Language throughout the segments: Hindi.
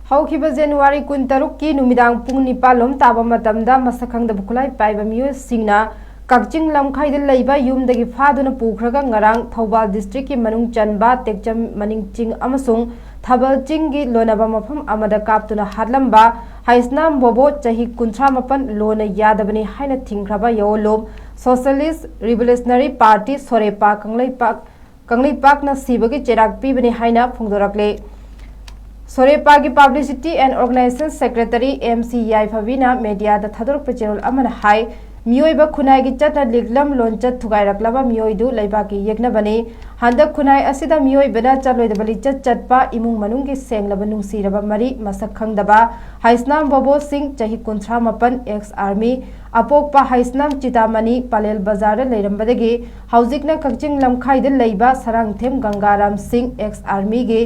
हौखिबा जनवरी 13 की नुमिदांग पुंग निपालोम ताबा मतमदा मसखंगदा बुखुलाई पाइबा मियो सिंगना कक्चिंग लमखाइदा लैबा युमदगी फादुना पुखरगा ngarang थौबाल डिस्ट्रिक्ट की मनुंग चनबा तेकचम मनिंग चिंग अमसुंग थबल चिंग की लोनबा मफम अमदा कापतुना हादलंबा हाइसनाम बोबो चही 38 लोन यादबनी हाइना थिंग्रबा योलोम सोशलिस्ट रिवोल्यूशनरी पार्टी सोरेपा कंगलैपाकना सिबगी चेराक पीबनी हाइना फोंदोरकले सोरेपा की publicity and organisation secretary MC याइफावीना मीडिया दा थादोरक चेरोल अमन हाई मियोइबा खुनाई की चटना लिगलम लोनचत थुगाइरकलबा मियोइदु लैबाकी येगनबनी हंदक खुनाई असिदा मियोइबना चलोइदबा लिचत चटपा इमुंग मनुंगी सेंगलबा नुंसीरबा मरी मसक खंगदबा हाइसनाम बोबो सिंह चही 38 एक्स आर्मी अपोकपा हाइसनाम चितामनी पालेल बाजार लेरंबदगी हौजिकना कक्चिंग लमखाइदा लैबा सरांगथेम गंगाराम सिंह एक्स आर्मी गे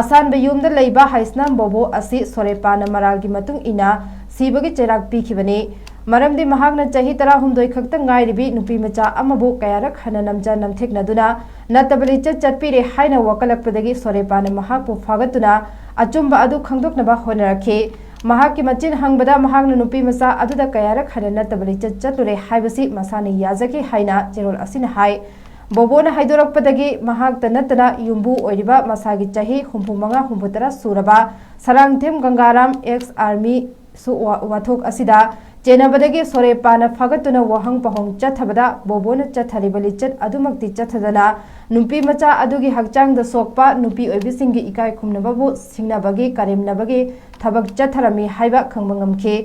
आसान बयुमदा लैबा हाइसनाम बोबो असि सोरेपाना मरालगी मतुंग इना सिबगी चेराक पीखिबनी मरमदी महागना चही 13 खक्ता ngairibi nupi macha amabu kayarak hana namja namtheknaduna natabali chatpire haina wakalakpadagi sorepana mahakpu fagatuna achumba adu khangdoknaba honarakhe mahakki machin hangbada mahagna nupi macha aduda kayarak hana natabali chatlure haibasi masani yazaki haina cherol asina hai bobona haidorakpadagi mahakta natana yumbu oiriba masagi chahi 35 suraba sarangthem gangaram ex army su wathok asida चेनबदगी सोरेपाना फगतुना वहंग पहोंग चथबदा बोबोना चथरिबा लिचत अदुमक्ति चथदना नुपी मचा अदुगी हकचांग द सोकपा नुपी ओइबिसिंगी इकाय खुमनबबु सिंगनबगी करेमनबगी थबक चथरमी हाइबा खंगबंगमखे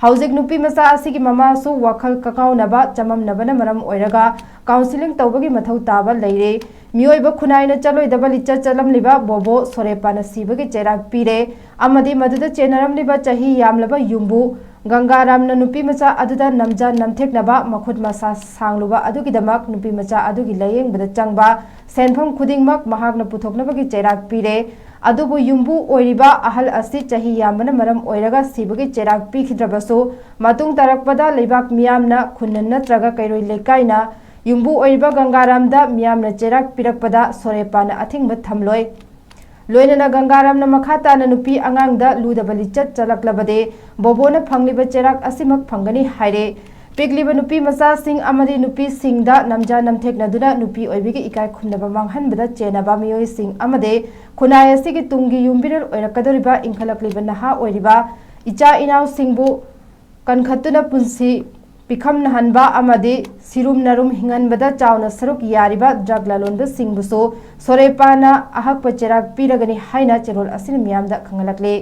हौजिक नुपी मचा असिगी ममासु वखल ककाउनबा चममनबना मरम ओइरगा काउंसिलिंग तौबगी मथौ ताबा लैरे मियोइबा खुनाइना चलोइदबा लिचत चलमलिबा बोबो सोरेपाना सिबगी चेराक पीरे अमदी मदुदा चेनरमलिबा चही यामलबा युम्बु गंगाराम नुपी मचा अदुदा नमजा नमथेकनबा मखुद मसा सांगलुबा अदुगिदमक नुपी मचा अदुगी लयेंगबदा चंगबा सेनफम खुदिंगमक महागना पुथोकनबगी चेराक पीरे अदुबु युम्बु ओइरिबा अहल असि चही यामबना मरम ओइरगा सिबगी चेराक पीखिद्रबसु मतुंग तरकपदा लेबाक मियामना खुन्न नत्रगा कैरोइ लेकाइना युम्बु ओइरिबा गंगारामदा मियामना चेराक पिरकपदा सोरेपाना अथिंगबा थमलोय लोइनना गंगारामना मखाताना नुपी अंगांगदा लुदबा लिचत चलकलबदे बोबोना फंगलिबा चेराक असिमक फंगनी हाइरे पिगलिबा नुपी मचा सिंह अमदी नुपी सिंहदा नमजा नमथेकनदुना नुपी ओइबिगी इकाय खुमनबा मांगहनबदा चेनबा मियोइ सिंह अमदे खुनाय असिगी तुंगी युम्बिरल ओइरकदोरिबा इंखलकलिबा नहा ओइरिबा इचा इनाव सिंहबु कनखतुना पुंसी पिखम नहनबा अमदी सिरुम नरुम हिंगनबदा चावना सरुक यारिबा ड्रग लालोनबा सिंहबुसो सोरेपाना अहकपा चेराक पीरगनी हाइना चेरोल असिन मियामदा खंगलकले।